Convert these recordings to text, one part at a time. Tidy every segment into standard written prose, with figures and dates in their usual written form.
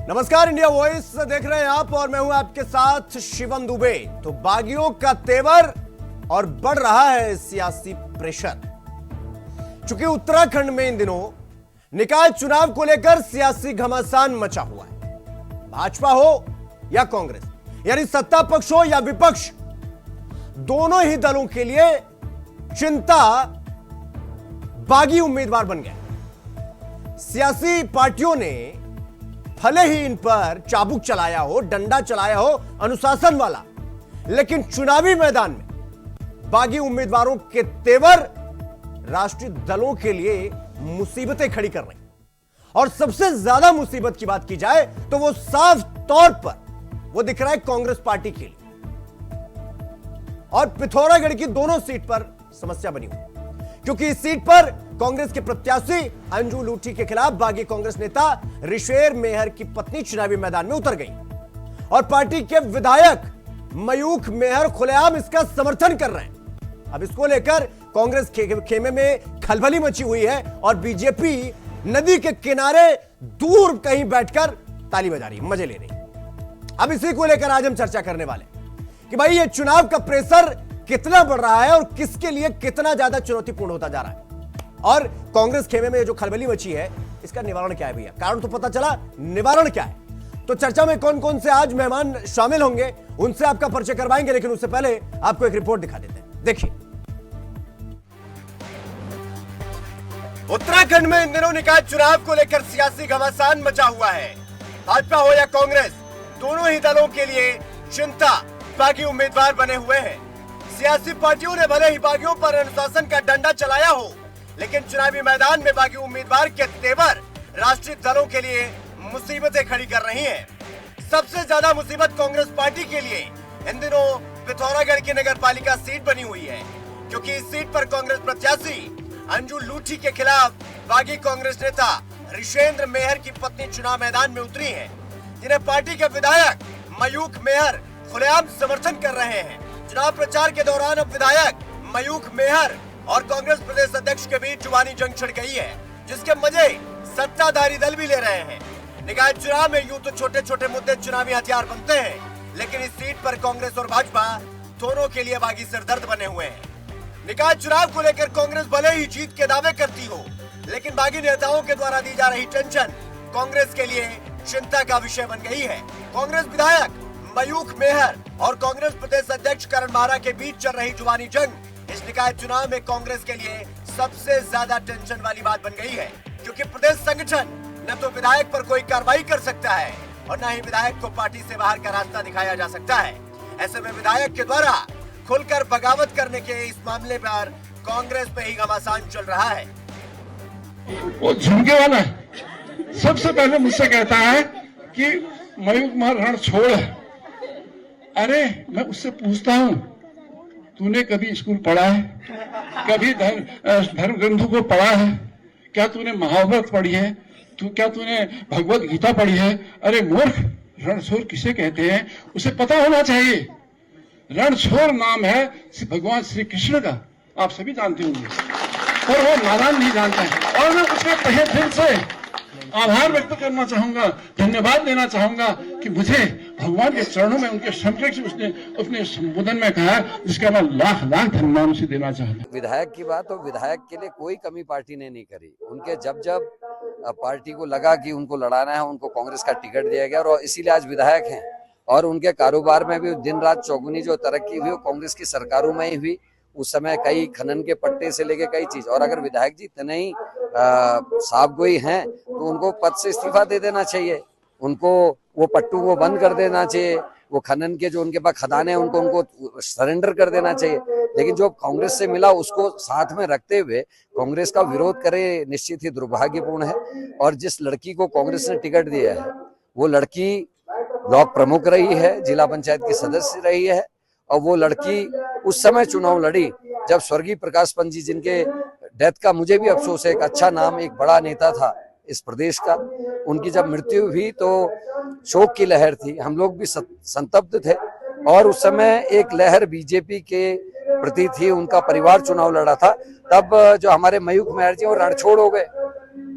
नमस्कार, India voice देख रहे हैं आप और मैं हूं आपके साथ शिवम दुबे। तो बागियों का तेवर और बढ़ रहा है सियासी प्रेशर। चूंकि उत्तराखंड में इन दिनों निकाय चुनाव को लेकर सियासी घमासान मचा हुआ है। भाजपा हो या कांग्रेस, यानी सत्ता पक्ष हो या विपक्ष, दोनों ही दलों के लिए चिंता बागी उम्मीदवार बन गए। सियासी पार्टियों ने भले ही इन पर चाबुक चलाया हो, डंडा चलाया हो अनुशासन वाला, लेकिन चुनावी मैदान में बागी उम्मीदवारों के तेवर राष्ट्रीय दलों के लिए मुसीबतें खड़ी कर रही। और सबसे ज्यादा मुसीबत की बात की जाए तो वो साफ तौर पर वो दिख रहा है कांग्रेस पार्टी के लिए। और पिथौरागढ़ की दोनों सीट पर समस्या बनी हुई, क्योंकि इस सीट पर कांग्रेस के प्रत्याशी अंजू लूठी के खिलाफ बागी कांग्रेस नेता ऋषेर मेहर की पत्नी चुनावी मैदान में उतर गई और पार्टी के विधायक मयूख मेहर खुलेआम इसका समर्थन कर रहे हैं। अब इसको लेकर कांग्रेस खेमे में खलबली मची हुई है और बीजेपी नदी के किनारे दूर कहीं बैठकर ताली बजा रही, मजे ले रही। अब इसी को लेकर आज हम चर्चा करने वाले कि भाई ये चुनाव का प्रेशर कितना बढ़ रहा है और किसके लिए कितना ज्यादा चुनौतीपूर्ण होता जा रहा है, और कांग्रेस खेमे में जो खलबली मची है इसका निवारण क्या है। भैया कारण तो पता चला, निवारण क्या है। तो चर्चा में कौन कौन से आज मेहमान शामिल होंगे उनसे आपका परिचय करवाएंगे, लेकिन उससे पहले आपको एक रिपोर्ट दिखा देते हैं। देखिए, उत्तराखंड में इन दिनों निकाय चुनाव को लेकर सियासी घमासान मचा हुआ है। भाजपा हो या कांग्रेस, दोनों ही दलों के लिए चिंता बागी उम्मीदवार बने हुए हैं। सियासी पार्टियों ने भले ही बागियों पर अनुशासन का डंडा चलाया हो, लेकिन चुनावी मैदान में बागी उम्मीदवार के तेवर राष्ट्रीय दलों के लिए मुसीबतें खड़ी कर रही हैं। सबसे ज्यादा मुसीबत कांग्रेस पार्टी के लिए इन दिनों पिथौरागढ़ की नगर पालिका सीट बनी हुई है, क्योंकि इस सीट पर कांग्रेस प्रत्याशी अंजू लूठी के खिलाफ बागी कांग्रेस नेता ऋषेंद्र मेहर की पत्नी चुनाव मैदान में उतरी है, जिन्हें पार्टी के विधायक मयूख मेहर खुलेआम समर्थन कर रहे हैं। चुनाव प्रचार के दौरान अब विधायक मयूख मेहर और कांग्रेस प्रदेश अध्यक्ष के बीच जुबानी जंग छिड़ गई है, जिसके मजे सत्ताधारी दल भी ले रहे हैं। निकाय चुनाव में यूं तो छोटे छोटे मुद्दे चुनावी हथियार बनते हैं, लेकिन इस सीट पर कांग्रेस और भाजपा दोनों के लिए बागी सिरदर्द बने हुए हैं। निकाय चुनाव को लेकर कांग्रेस भले ही जीत के दावे करती हो, लेकिन बागी नेताओं के द्वारा दी जा रही टेंशन कांग्रेस के लिए चिंता का विषय बन गई है। कांग्रेस विधायक मयूख मेहर और कांग्रेस प्रदेश अध्यक्ष करण मारा के बीच चल रही जुबानी जंग इस निकाय चुनाव में कांग्रेस के लिए सबसे ज्यादा टेंशन वाली बात बन गई है, क्योंकि प्रदेश संगठन न तो विधायक पर कोई कार्रवाई कर सकता है और न ही विधायक को पार्टी से बाहर का रास्ता दिखाया जा सकता है। ऐसे में विधायक के द्वारा खुलकर बगावत करने के इस मामले पर कांग्रेस पे ही घमासान चल रहा है। वो झुमके वाला सबसे पहले मुझसे कहता है कि मयूख मेहर रण छोड़। अरे मैं उससे पूछता हूँ, तूने कभी स्कूल पढ़ा है? कभी धर्म ग्रंथों को पढ़ा है? क्या तूने महाभारत पढ़ी है? क्या तूने भगवत गीता पढ़ी है? अरे मूर्ख, रणछोड़ किसे कहते हैं उसे पता होना चाहिए। रणछोड़ नाम है भगवान श्री कृष्ण का, आप सभी जानते होंगे, और वो नारायण नहीं जानता है। और मैं उसके तहे दिल से आभार व्यक्त करना चाहूंगा, धन्यवाद देना चाहूंगा कि मुझे भगवान के चरणों में उनके समकक्ष उसने अपने संबोधन में कहा, जिसका मैं लाख लाख धन्यवाद उसे देना चाहता हूं। विधायक की बात, तो विधायक के लिए कोई कमी पार्टी ने नहीं करी। उनके जब जब पार्टी को लगा कि उनको लड़ाना है, उनको कांग्रेस का टिकट दिया गया और इसीलिए आज विधायक हैं। और उनके कारोबार में भी दिन रात चौगुनी जो तरक्की हुई वो कांग्रेस की सरकारों में ही हुई। उस समय कई खनन के पट्टे से लेके कई चीज, और अगर विधायक जी इतने ही साफगोई हैं तो उनको पद से इस्तीफा दे देना चाहिए। उनको वो पट्टू को बंद कर देना चाहिए, वो खनन के जो उनके पास खदान है उनको सरेंडर कर देना चाहिए। लेकिन जो कांग्रेस से मिला उसको साथ में रखते हुए कांग्रेस का विरोध करे, निश्चित ही दुर्भाग्यपूर्ण है। और जिस लड़की को कांग्रेस ने टिकट दिया है वो लड़की ब्लॉक प्रमुख रही है, जिला पंचायत की सदस्य रही है, और वो लड़की उस समय चुनाव लड़ी जब स्वर्गीय प्रकाश पंत जी, जिनके डेथ का मुझे भी अफसोस है, एक अच्छा नाम, एक बड़ा नेता था इस प्रदेश का, उनकी जब मृत्यु हुई तो शोक की लहर थी, हम लोग भी संतप्त थे। और उस समय एक लहर बीजेपी के प्रति थी, उनका परिवार चुनाव लड़ा था। तब जो हमारे मयूख मेहर जी वो रणछोड़ हो गए,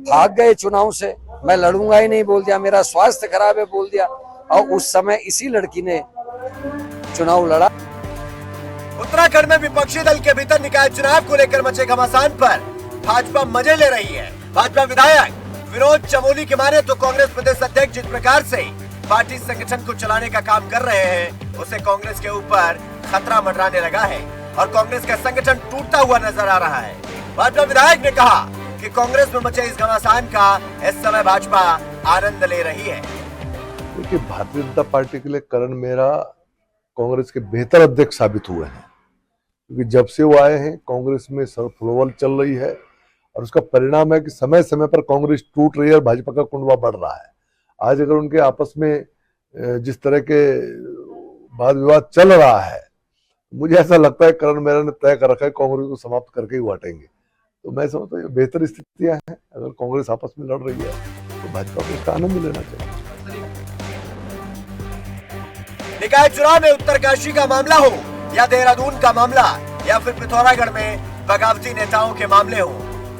भाग गए चुनाव से, मैं लड़ूंगा ही नहीं बोल दिया, मेरा स्वास्थ्य खराब है बोल दिया, और उस समय इसी लड़की ने चुनाव लड़ा। उत्तराखंड में विपक्षी दल के भीतर निकाय चुनाव को लेकर मचे घमासान पर भाजपा मजे ले रही है। भाजपा विधायक विनोद चमोली के माने तो कांग्रेस प्रदेश अध्यक्ष जिस प्रकार से पार्टी संगठन को चलाने का काम कर रहे हैं, उससे कांग्रेस के ऊपर खतरा मंडराने लगा है और कांग्रेस का संगठन टूटता हुआ नजर आ रहा है। भाजपा विधायक ने कहा कि कांग्रेस में मचे इस घमासान का इस समय भाजपा आनंद ले रही है। देखिए, भारतीय जनता पार्टी के लिए करण मेहरा कांग्रेस के बेहतर अध्यक्ष साबित हुए हैं, क्योंकि जब से वो आए हैं कांग्रेस में सर्वफ्लोवल चल रही है और उसका परिणाम है कि समय समय पर कांग्रेस टूट रही है और भाजपा का कुंडवा बढ़ रहा है। आज अगर उनके आपस में जिस तरह के वाद विवाद चल रहा है, मुझे ऐसा लगता है करण मेहरा ने तय कर रखा है कांग्रेस को समाप्त करके ही वो हटेंगे। तो मैं समझता हूँ बेहतर स्थितियां हैं। अगर कांग्रेस आपस में लड़ रही है तो भाजपा को इसका आनंद लेना चाहिए। निकाय चुनाव में उत्तरकाशी का मामला हो या देहरादून का मामला या फिर पिथौरागढ़ में बगावती नेताओं के मामले हो,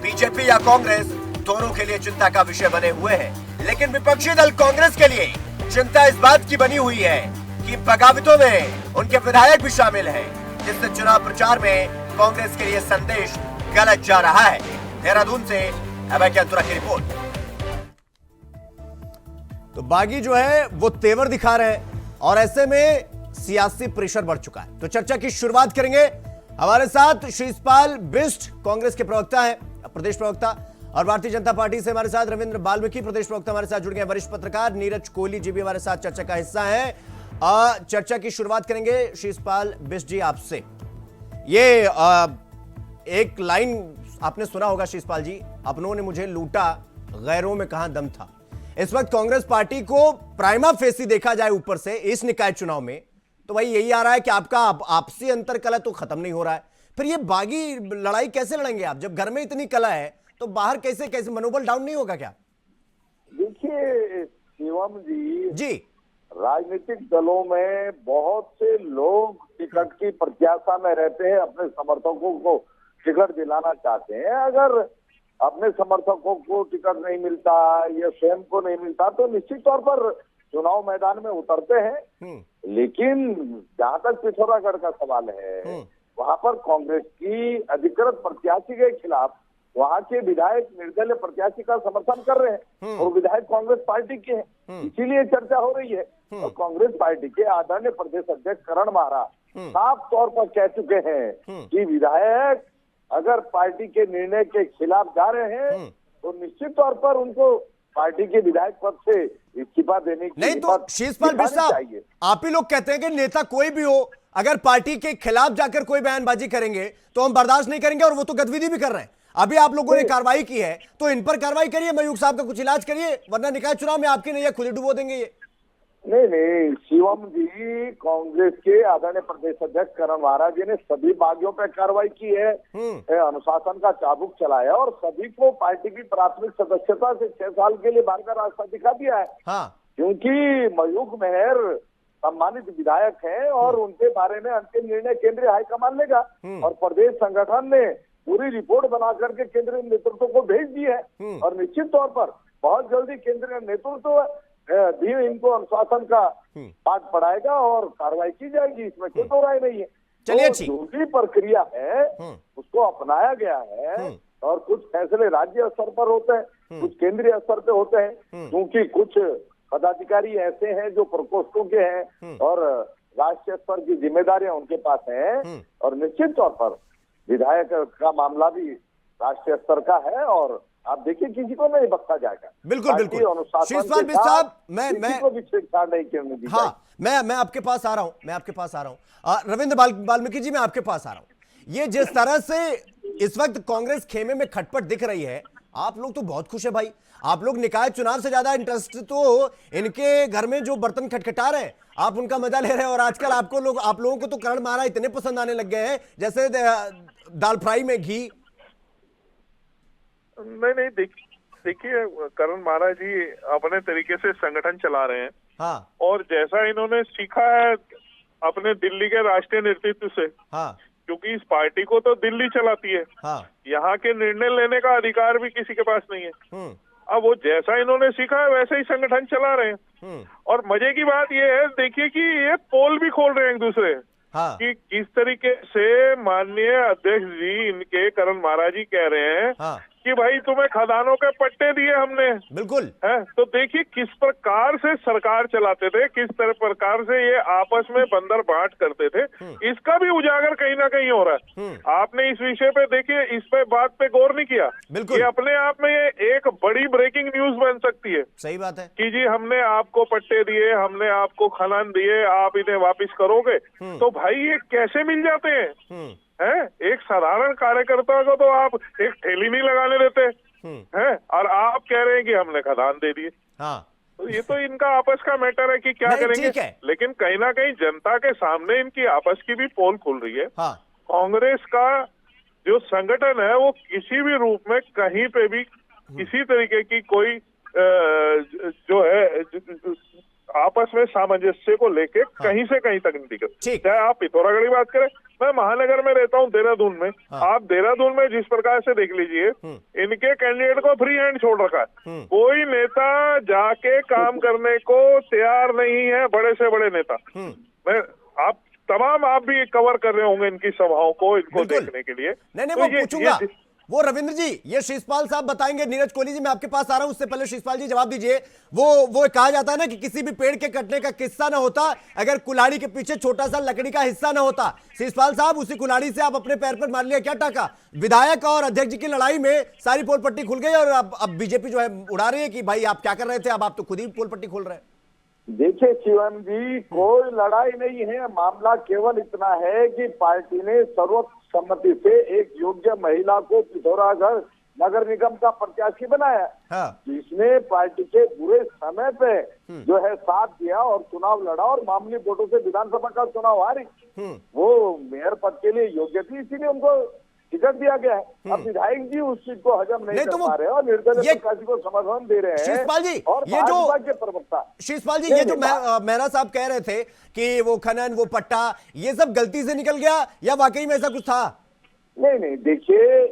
बीजेपी या कांग्रेस दोनों के लिए चिंता का विषय बने हुए हैं। लेकिन विपक्षी दल कांग्रेस के लिए चिंता इस बात की बनी हुई है कि बगावतों में उनके विधायक भी शामिल हैं, जिससे चुनाव प्रचार में कांग्रेस के लिए संदेश गलत जा रहा है। देहरादून से अभय कैंतुरा की रिपोर्ट। तो बागी जो है वो तेवर दिखा रहे हैं और ऐसे में सियासी प्रेशर बढ़ चुका है। तो चर्चा की शुरुआत करेंगे। हमारे साथ शीशपाल बिष्ट कांग्रेस के प्रवक्ता हैं, प्रदेश प्रवक्ता, और भारतीय जनता पार्टी से हमारे साथ रविंद्र बाल्मीकि प्रदेश प्रवक्ता हमारे साथ जुड़ गए। वरिष्ठ पत्रकार नीरज कोहली जी भी हमारे साथ चर्चा का हिस्सा है। चर्चा की शुरुआत करेंगे शीशपाल बिष्ट जी आपसे। ये एक लाइन आपने सुना होगा शीशपाल जी, अपनों ने मुझे लूटा गैरों में कहां दम था। इस वक्त कांग्रेस पार्टी को प्राइमा फेसी देखा जाए ऊपर से इस निकाय चुनाव में, तो भाई यही आ रहा है कि आपका आपसी अंतर कला तो खत्म नहीं हो रहा है। फिर ये बागी लड़ाई कैसे लड़ेंगे आप? जब घर में इतनी कला है तो बाहर कैसे कैसे मनोबल डाउन नहीं होगा क्या? देखिए शिवम जी, राजनीतिक दलों में बहुत से लोग टिकट की प्रत्याशा में रहते हैं, अपने समर्थकों को टिकट दिलाना चाहते हैं। अगर अपने समर्थकों को टिकट नहीं मिलता या स्वयं को नहीं मिलता तो निश्चित तौर पर चुनाव मैदान में उतरते हैं। लेकिन जहां तक पिथौरागढ़ का सवाल है, वहां पर कांग्रेस की अधिकृत प्रत्याशी के खिलाफ वहां के विधायक निर्दलीय प्रत्याशी का समर्थन कर रहे हैं और विधायक कांग्रेस पार्टी के हैं, इसीलिए चर्चा हो रही है। और कांग्रेस पार्टी के आदरणीय प्रदेश अध्यक्ष करण माहरा साफ तौर पर कह चुके हैं कि विधायक अगर पार्टी के निर्णय के खिलाफ जा रहे हैं तो निश्चित तौर पर उनको पार्टी के विधायक पद से इस्तीफा देने की नहीं तो शीशपाल बिष्ट साहब, आप ही लोग कहते हैं कि नेता कोई भी हो, अगर पार्टी के खिलाफ जाकर कोई बयानबाजी करेंगे तो हम बर्दाश्त नहीं करेंगे, और वो तो गतिविधि भी कर रहे हैं। अभी आप लोगों ने कार्रवाई की है तो इन पर कार्रवाई करिए, मयूख साहब का कुछ इलाज करिए, वरना निकाय चुनाव में आपकी नैया खुद ही डुबो देंगे ये। नहीं शिवम जी, कांग्रेस के आदरणीय प्रदेश अध्यक्ष करण माहरा जी ने सभी बागियों पर कार्रवाई की है, अनुशासन का चाबुक चलाया और सभी को पार्टी की प्राथमिक सदस्यता से 6 साल के लिए बाहर का रास्ता दिखा दिया है। हाँ। क्योंकि मयूख मेहर सम्मानित विधायक हैं और उनके बारे में अंतिम निर्णय केंद्रीय हाईकमान लेगा और प्रदेश संगठन ने पूरी रिपोर्ट बना करके केंद्रीय नेतृत्व को भेज दी है और निश्चित तौर पर बहुत जल्दी केंद्रीय नेतृत्व भी इनको अनुशासन का पाठ पढ़ाएगा और कार्रवाई की जाएगी, इसमें कोई दो राय नहीं है। चलिए, तो जो भी प्रक्रिया है उसको अपनाया गया है और कुछ फैसले राज्य स्तर पर होते हैं, कुछ केंद्रीय स्तर पे होते हैं, क्योंकि कुछ पदाधिकारी ऐसे हैं जो प्रकोष्ठों के हैं और राष्ट्रीय स्तर की जिम्मेदारियां उनके पास हैं और निश्चित तौर पर विधायक का मामला भी राष्ट्रीय स्तर का है और आप देखिए किसी को नहीं बख्शा जाएगा। बिल्कुल बिल्कुल शीशपाल बिष्ट साहब, मैं को भी छेड़छाड़ नहीं करने दी हाँ, मैं आपके पास आ रहा हूं, रविंद्र बाल्मीकि जी मैं आपके पास आ रहा हूं। ये जिस तरह से इस वक्त कांग्रेस खेमे में खटपट दिख रही है, आप लोग तो बहुत खुश है भाई। आप लोग निकाय चुनाव से ज्यादा इंटरेस्ट तो इनके घर में जो बर्तन खटखटा रहे हैं आप उनका मजा ले रहे हैं। और आजकल आप लोगों को तो करण माहरा इतने पसंद आने लग गए हैं जैसे दाल फ्राई में घी। नहीं देखिए करण माहरा जी अपने तरीके से संगठन चला रहे हैं। हाँ। और जैसा इन्होंने सीखा है अपने दिल्ली के राष्ट्रीय नेतृत्व से, हाँ, क्योंकि इस पार्टी को तो दिल्ली चलाती है, हाँ, यहाँ के निर्णय लेने का अधिकार भी किसी के पास नहीं है। अब वो जैसा इन्होंने सीखा है वैसे ही संगठन चला रहे हैं। और मजे की बात ये है, देखिए कि ये पोल भी खोल रहे हैं एक दूसरे हाँ। कि किस तरीके से माननीय अध्यक्ष जी इनके करण महाराज जी कह रहे हैं हाँ। कि भाई तुम्हें खदानों के पट्टे दिए हमने, बिल्कुल है। तो देखिए किस प्रकार से सरकार चलाते थे, किस तरह प्रकार से ये आपस में बंदर बांट करते थे, इसका भी उजागर कहीं ना कहीं हो रहा है। आपने इस विषय पे देखिए, इस पे बात पे गौर नहीं किया। बिल्कुल। ये अपने आप में ये एक बड़ी ब्रेकिंग न्यूज बन सकती है। सही बात है कि जी हमने आपको पट्टे दिए, हमने आपको खनन दिए, आप इन्हें वापिस करोगे। तो भाई ये कैसे मिल जाते हैं? है, एक साधारण कार्यकर्ता को तो आप एक ठेली नहीं लगाने देते हैं, और आप कह रहे हैं कि हमने खदान दे दिए। हाँ। तो ये तो इनका आपस का मैटर है कि क्या नहीं, करेंगे। ठीक है। लेकिन कहीं ना कहीं जनता के सामने इनकी आपस की भी पोल खुल रही है। हाँ। कांग्रेस का जो संगठन है वो किसी भी रूप में कहीं पे भी किसी तरीके की कोई जो है आपस में सामंजस्य को लेके कहीं से कहीं तक नहीं दिखे। ठीक। चाहे आप पिथौरागढ़ की बात करें, मैं महानगर में रहता हूँ देहरादून में। आप देहरादून में जिस प्रकार से देख लीजिए, इनके कैंडिडेट को फ्री हैंड छोड़ रखा है। कोई नेता जाके काम करने को तैयार नहीं है, बड़े से बड़े नेता। मैं आप भी कवर कर रहे होंगे इनकी सभाओं को, इनको बिल्कुल। देखने के लिए। नहीं तो वो पूछूंगा, वो रविंद्र जी, ये शिषपाल साहब बताएंगे। नीरज कोहली जी मैं आपके पास आ रहा हूं, उससे पहले शिषपाल जी जवाब दीजिए। वो कहा जाता है ना कि किसी भी पेड़ के कटने का किस्सा ना होता अगर कुल्हाड़ी के पीछे छोटा सा लकड़ी का हिस्सा ना होता। शिषपाल साहब, उसी कुल्हाड़ी से आप अपने पैर पर मार लिया, क्या टाका? विधायक और अध्यक्ष जी की लड़ाई में सारी पोल पट्टी खुल गई और अब बीजेपी जो है उड़ा रही है कि भाई आप क्या कर रहे थे, अब आप तो खुद ही पोल पट्टी खोल रहे हैं। देखिए शिवम जी, कोई लड़ाई नहीं है। मामला केवल इतना है कि पार्टी ने सर्वसम्मति से एक योग्य महिला को पिथौरागढ़ नगर निगम का प्रत्याशी बनाया, जिसने पार्टी के बुरे समय पे जो है साथ दिया और चुनाव लड़ा और मामूली वोटों से विधानसभा का चुनाव हारी। वो मेयर पद के लिए योग्य थी, इसीलिए उनको टिकट दिया गया है। अब विधायक जी उस चीज को हजम नहीं कर पा रहे हैं और निर्दलीय प्रत्याशी को समर्थन दे रहे हैं। शिषपाल जी, और ये जो भाजपा के प्रवक्ता शिषपाल जी, ये जो मेहरा साहब कह रहे थे कि वो खनन, वो पट्टा, ये सब गलती से निकल गया या वाकई में ऐसा कुछ था? नहीं, देखिए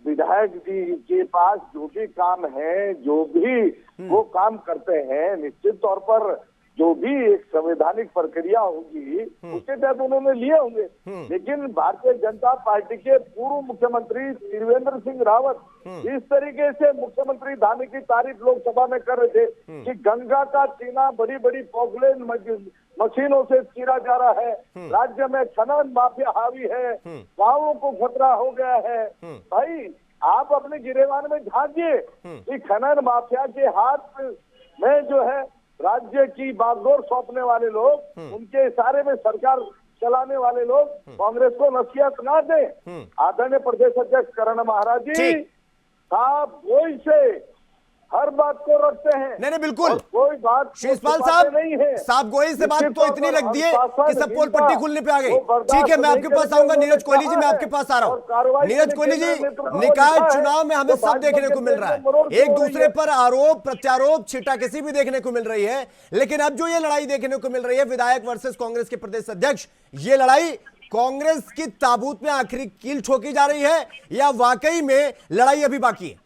विधायक जी के पास जो भी काम है, जो भी वो काम करते हैं, निश्चित तौर पर जो भी एक संवैधानिक प्रक्रिया होगी उसके तहत उन्होंने लिए होंगे। लेकिन भारतीय जनता पार्टी के पूर्व मुख्यमंत्री त्रिवेंद्र सिंह रावत इस तरीके से मुख्यमंत्री धामी की तारीफ लोकसभा में कर रहे थे कि गंगा का चीना बड़ी बड़ी पॉपुलेशन मशीनों से चीरा जा रहा है, राज्य में खनन माफिया हावी है, गाँवों को खतरा हो गया है। भाई आप अपने गिरेबान में झांकिए कि खनन माफिया के हाथ में जो है राज्य की बागडोर सौंपने वाले लोग, उनके इशारे में सरकार चलाने वाले लोग कांग्रेस को नसीहत ना दें। आदरणीय प्रदेश अध्यक्ष करण महाराज जी साहब गोई से हर बात को रखते हैं। नहीं बिल्कुल, कोई बात शिषपाल साहब नहीं है। साहब गोई से बात तो इतनी लग दी है कि सब पोल पट्टी खुलने पे आ गई। ठीक है, मैं आपके पास आऊंगा। नीरज कोहली जी, मैं आपके पास आ रहा हूँ। नीरज कोहली जी, निकाय चुनाव में हमें सब देखने को मिल रहा है, एक दूसरे पर आरोप प्रत्यारोप छिटाकसी भी देखने को मिल रही है। लेकिन अब जो ये लड़ाई देखने को मिल रही है, विधायक वर्सेस कांग्रेस के प्रदेश अध्यक्ष, ये लड़ाई कांग्रेस की ताबूत में आखिरी कील ठोकी जा रही है या वाकई में लड़ाई अभी बाकी है?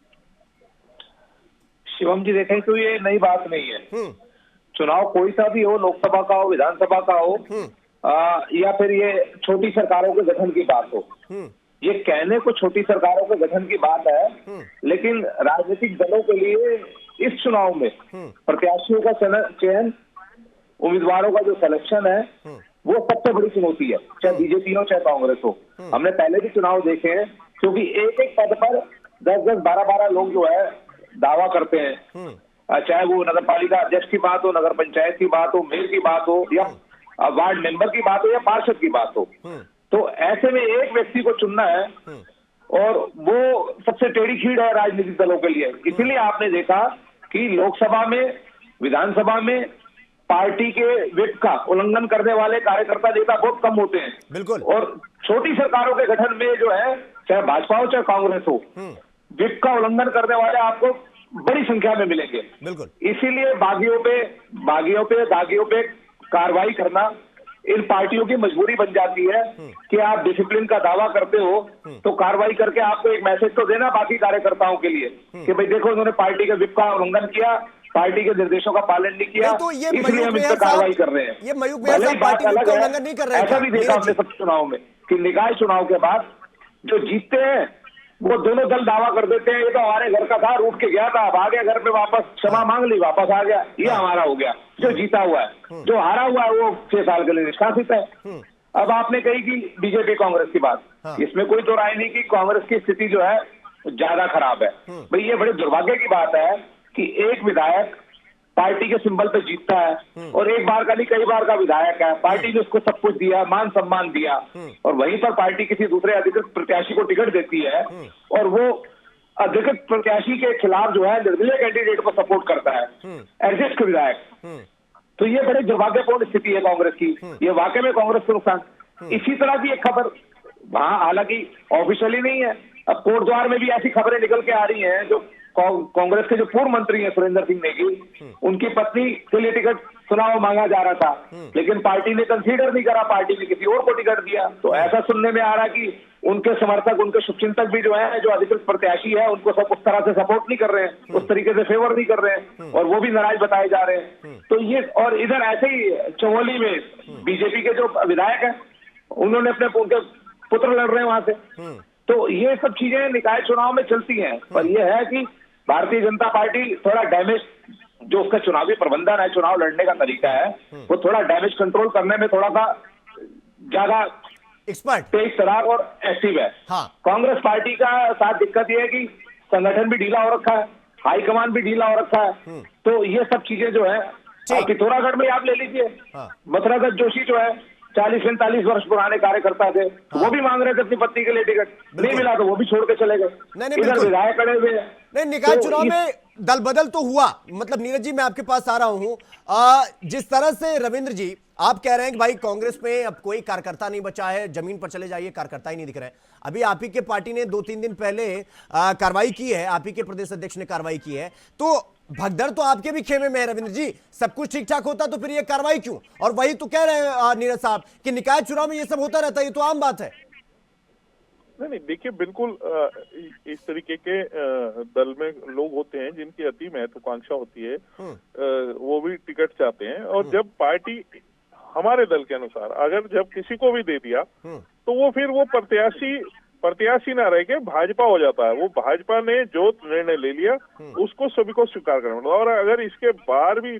शिवम जी देखें तो ये नई बात नहीं है। चुनाव कोई सा भी हो, लोकसभा का हो, विधानसभा का हो, या फिर ये छोटी सरकारों के गठन की बात हो, ये कहने को छोटी सरकारों के गठन की बात है, लेकिन राजनीतिक दलों के लिए इस चुनाव में प्रत्याशियों का चयन, उम्मीदवारों का जो सिलेक्शन है, वो सबसे बड़ी चुनौती है, चाहे बीजेपी हो चाहे कांग्रेस हो। हमने पहले भी चुनाव देखे हैं, क्योंकि एक एक पद पर 10-10, 12-12 लोग जो है दावा करते हैं, चाहे वो नगर पालिका अध्यक्ष की बात हो, नगर पंचायत की बात हो, मेयर की बात हो, या वार्ड मेंबर की बात हो, या पार्षद की बात हो। तो ऐसे में एक व्यक्ति को चुनना है और वो सबसे टेढ़ी खीड़ है राजनीतिक दलों के लिए। इसीलिए आपने देखा कि लोकसभा में, विधानसभा में पार्टी के विप का उल्लंघन करने वाले कार्यकर्ता नेता बहुत कम होते हैं। बिल्कुल। और छोटी सरकारों के गठन में जो है, चाहे भाजपा हो चाहे कांग्रेस हो, विप का उल्लंघन करने वाले आपको बड़ी संख्या में मिलेंगे। बिल्कुल। इसीलिए बागियों पे दागियों पे कार्रवाई करना इन पार्टियों की मजबूरी बन जाती है कि आप डिसिप्लिन का दावा करते हो तो कार्रवाई करके आपको एक मैसेज तो देना बाकी कार्यकर्ताओं के लिए कि भाई देखो उन्होंने पार्टी के विप का उल्लंघन किया, पार्टी के निर्देशों का पालन नहीं किया, तो ये इसलिए हम इस पर कार्रवाई कर रहे हैं। ये मयूख मेहर साहब पार्टी विप का उल्लंघन नहीं कर रहे हैं। ऐसा भी देखा हमने सब चुनाव में कि निकाय चुनाव के बाद जो जीतते हैं वो दोनों दल दावा कर देते हैं ये तो हमारे घर का था, रूठ के गया था, अब आ गया घर पे वापस, क्षमा मांग ली, वापस आ गया, ये हमारा हो गया। जो जीता हुआ है, जो हारा हुआ है वो 6 साल के लिए निष्कासित है। अब आपने कही कि बीजेपी कांग्रेस की बात, इसमें कोई तो राय नहीं कि कांग्रेस की स्थिति जो है ज्यादा खराब है। भाई ये बड़े दुर्भाग्य की बात है कि एक विधायक पार्टी के सिंबल पे जीतता है और एक बार का नहीं कई बार का विधायक है, पार्टी ने उसको सब कुछ दिया, मान सम्मान दिया, और वहीं पर पार्टी किसी दूसरे अधिकृत प्रत्याशी को टिकट देती है और वो अधिकृत प्रत्याशी के खिलाफ जो है निर्दलीय कैंडिडेट को सपोर्ट करता है, एग्जिस्ट विधायक। तो ये बड़े दुर्भाग्यपूर्ण स्थिति है कांग्रेस की, ये वाकई में कांग्रेस को नुकसान। इसी तरह की एक खबर वहां हालांकि ऑफिशियली नहीं है, अब कोटद्वार में भी ऐसी खबरें निकल के आ रही हैं जो कांग्रेस के जो पूर्व मंत्री हैं सुरेंद्र सिंह नेगी, उनकी पत्नी के लिए टिकट चुनाव मांगा जा रहा था, लेकिन पार्टी ने कंसीडर नहीं करा, पार्टी ने किसी और को टिकट दिया। तो ऐसा सुनने में आ रहा कि उनके समर्थक, उनके शुभचिंतक भी जो है, जो अधिकृत प्रत्याशी है, उनको सब उस तरह से सपोर्ट नहीं कर रहे हैं, उस तरीके से फेवर नहीं कर रहे हैं, और वो भी नाराज बताए जा रहे हैं। तो ये, और इधर ऐसे ही चमोली में बीजेपी के जो विधायक है उन्होंने अपने उनके पुत्र लड़ रहे हैं वहां से। तो ये सब चीजें निकाय चुनाव में चलती हैं, पर यह है कि भारतीय जनता पार्टी थोड़ा डैमेज, जो उसका चुनावी प्रबंधन है, चुनाव लड़ने का तरीका है, वो थोड़ा डैमेज कंट्रोल करने में थोड़ा सा ज्यादा एक्सपर्ट, तेज तरार और एक्टिव है। कांग्रेस पार्टी का साथ दिक्कत यह है कि संगठन भी ढीला हो रखा है, हाईकमान भी ढीला हो रखा है। तो ये सब चीजें जो है, पिथौरागढ़ में आप ले लीजिए, मथुरा दत्त जोशी जो है 40-45 वर्ष पुराने कार्यकर्ता थे, वो भी मांग रहे थे अपनी पत्नी के लिए टिकट, नहीं मिला तो वो भी छोड़ के चले गए। इधर विधायक खड़े हुए हैं। नहीं, निकाय चुनाव में दल बदल तो हुआ, मतलब नीरज जी मैं आपके पास आ रहा हूं, जिस तरह से रविंद्र जी आप कह रहे हैं कि भाई कांग्रेस में अब कोई कार्यकर्ता नहीं बचा है, जमीन पर चले जाइए, कार्यकर्ता ही नहीं दिख रहे। अभी आप ही के पार्टी ने 2-3 दिन पहले कार्रवाई की है, आप ही के प्रदेश अध्यक्ष ने कार्रवाई की है, तो भगदड़ तो आपके भी खेमे में है रविंद्र जी। सब कुछ ठीक ठाक होता तो फिर ये कार्रवाई क्यों? और वही तो कह रहे हैं नीरज साहब कि निकाय चुनाव में ये सब होता रहता है, ये तो आम बात है। नहीं, देखिए बिल्कुल इस तरीके के दल में लोग होते हैं जिनकी अति महत्वाकांक्षा होती है, वो भी टिकट चाहते हैं, और जब पार्टी हमारे दल के अनुसार अगर जब किसी को भी दे दिया तो वो फिर वो प्रत्याशी ना रह के भाजपा हो जाता है। वो भाजपा ने जो निर्णय ले लिया उसको सभी को स्वीकार करना पड़ता है, और अगर इसके बाहर भी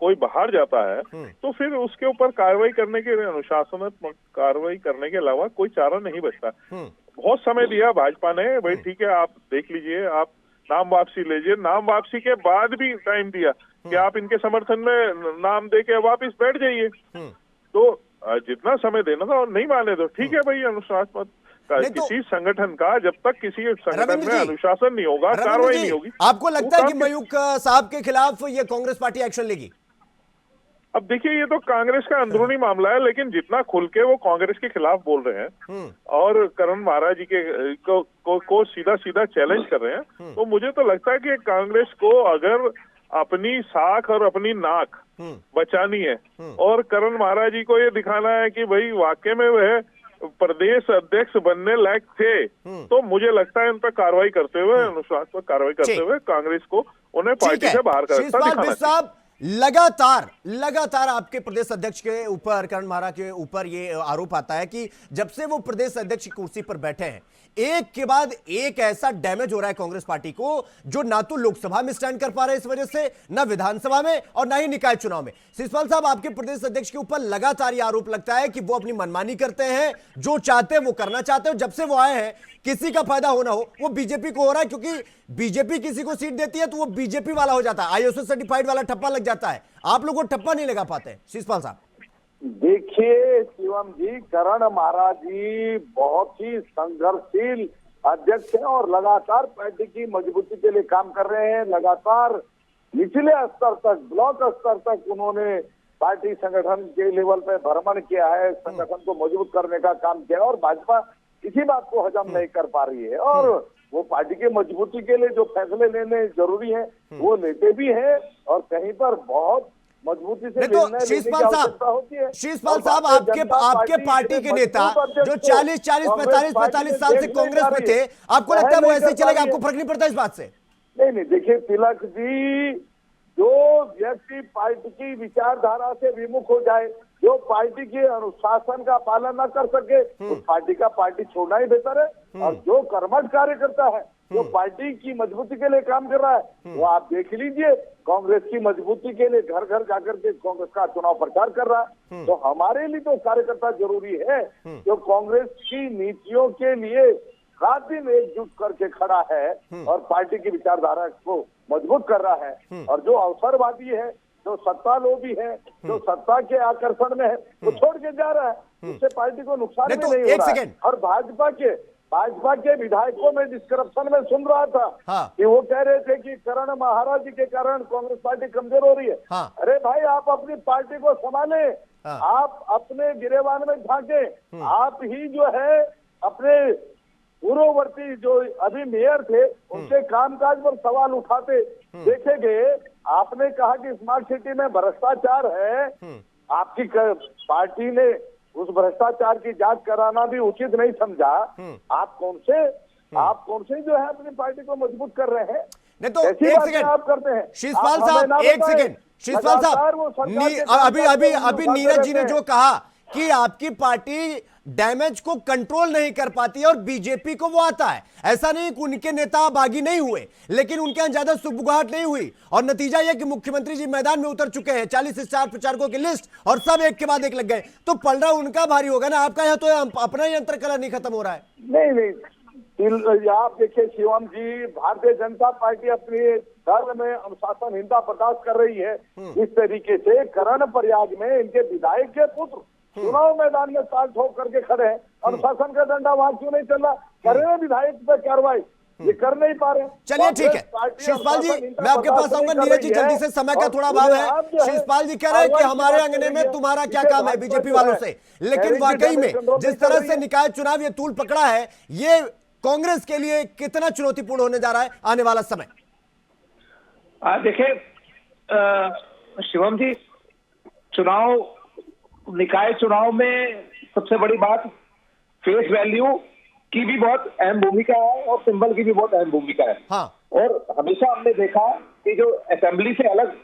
कोई बाहर जाता है तो फिर उसके ऊपर कार्रवाई करने के, अनुशासनात्मक कार्रवाई करने के अलावा कोई चारा नहीं बचता। बहुत समय दिया भाजपा ने, भाई ठीक है आप देख लीजिए, आप नाम वापसी लीजिए, नाम वापसी के बाद भी टाइम दिया कि आप इनके समर्थन में नाम दे के वापिस बैठ जाइए। तो जितना समय देना था और नहीं माने तो ठीक है भाई, अनुशासनात्मक किसी संगठन का जब तक किसी संगठन में अनुशासन नहीं होगा, कार्रवाई नहीं होगी। आपको लगता है कि मयूख साहब के खिलाफ ये कांग्रेस पार्टी एक्शन लेगी? अब देखिए ये तो कांग्रेस का अंदरूनी मामला है, लेकिन जितना खुल के वो कांग्रेस के खिलाफ बोल रहे हैं और करण महाराज जी के को सीधा सीधा चैलेंज कर रहे हैं, तो मुझे तो लगता है कि कांग्रेस को अगर अपनी साख और अपनी नाक बचानी है और करण महाराज जी को ये दिखाना है कि भाई वाकई में वह प्रदेश अध्यक्ष बनने लायक थे, तो मुझे लगता है इन पर कार्रवाई करते हुए, अनुशासनात्मक कार्रवाई करते हुए कांग्रेस को उन्हें पार्टी से बाहर कर दिखाना। लगातार आपके प्रदेश अध्यक्ष के ऊपर, करण महाराज के ऊपर ये आरोप आता है कि जब से वो प्रदेश अध्यक्ष की कुर्सी पर बैठे हैं, एक के बाद एक ऐसा डैमेज हो रहा है कांग्रेस पार्टी को, जो ना तो लोकसभा में स्टैंड कर पा रहे इस वजह से, ना विधानसभा में और ना ही निकाय चुनाव में। शिषपाल साहब, आपके प्रदेश अध्यक्ष के ऊपर लगातार ये आरोप लगता है कि वो अपनी मनमानी करते हैं, जो चाहते हैं वो करना चाहते हैं। जब से वो आए हैं, किसी का फायदा हो ना हो, वो बीजेपी को हो रहा है, क्योंकि बीजेपी किसी को सीट देती है तो वो बीजेपी वाला हो जाता है, आईओएस सर्टिफाइड वाला ठप्पा लग जाता है। आप लोग वो ठप्पा नहीं लगा पाते। शिषपाल साहब देखिए शिवम जी, करण महाराज जी बहुत ही संघर्षशील अध्यक्ष हैं और लगातार पार्टी की मजबूती के लिए काम कर रहे हैं। लगातार निचले स्तर तक, ब्लॉक स्तर तक उन्होंने पार्टी संगठन के लेवल पे भ्रमण किया है, संगठन को मजबूत करने का काम किया है, और भाजपा इसी बात को हजम नहीं कर पा रही है। और वो पार्टी के मजबूती के लिए जो फैसले लेने जरूरी है वो लेते भी हैं, और कहीं पर बहुत मजबूती से नहीं तो निर्णय लेने की शीशपाल आवश्यकता होती है। साहब, शीशपाल और साहब, भारतीय जनता आपके पार्टी के नेता मजबूत अध्यक्ष जो को 40 कांग्रेस 45 पार्टी 45 साल से देख नहीं कांग्रेस पा में रही थे, है। आपको लगता है वो नहीं ऐसे ही कर चलेगा? पा रही आपको है। फर्क नहीं पड़ता इस बात से? नहीं, देखिए तिलक जी, जो व्यक्ति पार्टी की विचारधारा से विमुख हो जाए, जो पार्टी के अनुशासन का पालन न कर सके, उस पार्टी का पार्टी छोड़ना ही बेहतर है। और जो कर्मठ कार्य करता है, जो पार्टी की मजबूती के लिए काम कर रहा है, वो आप देख लीजिए, कांग्रेस की मजबूती के लिए घर घर जाकर के कांग्रेस का चुनाव प्रचार कर रहा है। तो हमारे लिए तो कार्यकर्ता जरूरी है जो कांग्रेस की नीतियों के लिए रात दिन एकजुट करके खड़ा है और पार्टी की विचारधारा को मजबूत कर रहा है। और जो अवसरवादी है, जो सत्ता लोभी है, जो सत्ता के आकर्षण में है, वो छोड़ के जा रहा है। उससे पार्टी को नुकसान नहीं भी तो नहीं हो एक रहा है। सेकेंड। और भाजपा के विधायकों में डिस्क्रप्शन में सुन रहा था कि वो कह रहे थे कि करण महाराज जी के कारण कांग्रेस पार्टी कमजोर हो रही है। अरे भाई, आप अपनी पार्टी को संभाले, आप अपने गिरेबान में झांके। आप ही जो है अपने पूर्ववर्ती जो अभी मेयर थे उनके कामकाज पर सवाल उठाते देखे गए। आपने कहा कि स्मार्ट सिटी में भ्रष्टाचार है, आपकी पार्टी ने उस भ्रष्टाचार की जांच कराना भी उचित नहीं समझा। आप कौन से जो है अपनी पार्टी को मजबूत कर रहे हैं? नहीं तो ऐसी एक बातें सेकेंड आप करते हैं। शीशपाल आप हमें साहब, ना एक बताएं। सेकेंड शीशपाल लगातार वो साहब, सरकार के काम अभी करते अभी हैं, नीरज जी ने रहते जो हैं। कहा कि आपकी पार्टी डैमेज को कंट्रोल नहीं कर पाती है और बीजेपी को वो आता है, ऐसा नहीं कि उनके नेता बागी नहीं हुए, लेकिन उनके यहां ज्यादा सुगबुगाहट नहीं हुई। और नतीजा यह कि मुख्यमंत्री जी मैदान में उतर चुके हैं, 40 स्टार प्रचारकों की लिस्ट, और सब एक के बाद एक लग गए। तो पलड़ा उनका भारी होगा ना, आपका यहाँ तो अपना ही अंतर कला नहीं खत्म हो रहा है। नहीं, आप देखिए शिवम जी, भारतीय जनता पार्टी अपने दल में अनुशासनहीनता बर्दाश्त कर रही है। इस तरीके से करण प्रयाग में इनके विधायक के पुत्र चुनाव मैदान में ताल ठोक करके खड़े हैं, अनुशासन का डंडा वहां क्यों नहीं चल रहा? करें विधायक पर कार्रवाई, ये कर नहीं पा रहे। चलिए ठीक है शिशपाल जी, मैं आपके पास आऊंगा। नीरज जी जल्दी से, समय का थोड़ा अभाव है। शिशपाल जी कह रहे हैं कि हमारे अंगने में तुम्हारा क्या काम है बीजेपी वालों से, लेकिन वाकई में जिस तरह से निकाय चुनाव ये तूल पकड़ा है, ये कांग्रेस के लिए कितना चुनौतीपूर्ण होने जा रहा है आने वाला समय? देखिए शिवम जी, निकाय चुनाव में सबसे बड़ी बात फेस वैल्यू की भी बहुत अहम भूमिका है और सिंबल की भी बहुत अहम भूमिका है। हाँ। और हमेशा हमने देखा कि जो असेंबली से अलग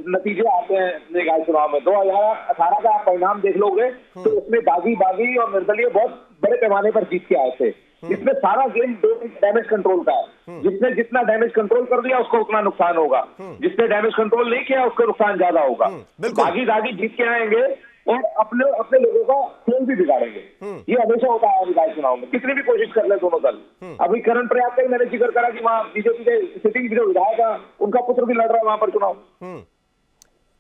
नतीजे आते हैं निकाय चुनाव में, 2018 का आप परिणाम देख लोगे तो उसमें बागी और निर्दलीय बहुत बड़े पैमाने पर जीत के आए थे। इसमें सारा गेम डैमेज कंट्रोल का है। जिसने जितना डैमेज कंट्रोल कर दिया उसको उतना नुकसान होगा, जिसने डैमेज कंट्रोल नहीं किया उसको नुकसान ज्यादा होगा। बागी जीत के आएंगे और अपने लोगों का खेल भी बिगाड़ेंगे। ये हमेशा होता है निकाय चुनाव में, कितनी भी कोशिश कर ले दोनों दल। अभी करण प्रयाग का ही मैंने जिक्र करा कि वहाँ बीजेपी के सिटिंग जो विधायक है उनका पुत्र भी लड़ रहा है वहां पर चुनाव।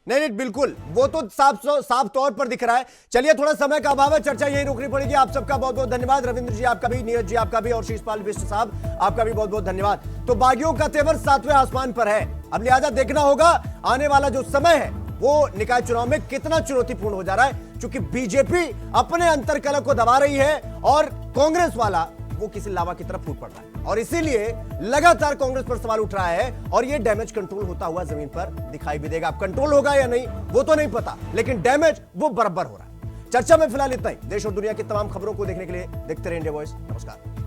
नहीं, बिल्कुल, वो तो साफ तौर पर दिख रहा है। चलिए, थोड़ा समय का अभाव है, चर्चा यही रोकनी पड़ेगी। आप सबका बहुत बहुत धन्यवाद। रविंद्र जी आपका भी, नीरज जी आपका भी, और शीशपाल बिष्ट साहब आपका भी बहुत बहुत धन्यवाद। तो बागियों का तेवर 7वें आसमान पर है। अब लिहाजा देखना होगा आने वाला जो समय है वो निकाय चुनाव में कितना चुनौतीपूर्ण हो जा रहा है, क्योंकि बीजेपी अपने अंतरकलह को दबा रही है और कांग्रेस वाला वो किसी लावा की तरफ फूट पड़ रहा है, और इसीलिए लगातार कांग्रेस पर सवाल उठ रहा है। और ये डैमेज कंट्रोल होता हुआ जमीन पर दिखाई भी देगा। अब कंट्रोल होगा या नहीं वो तो नहीं पता, लेकिन डैमेज वो बराबर हो रहा है। चर्चा में फिलहाल इतना ही। देश और दुनिया की तमाम खबरों को देखने के लिए देखते रहिए इंडिया वॉइस। नमस्कार।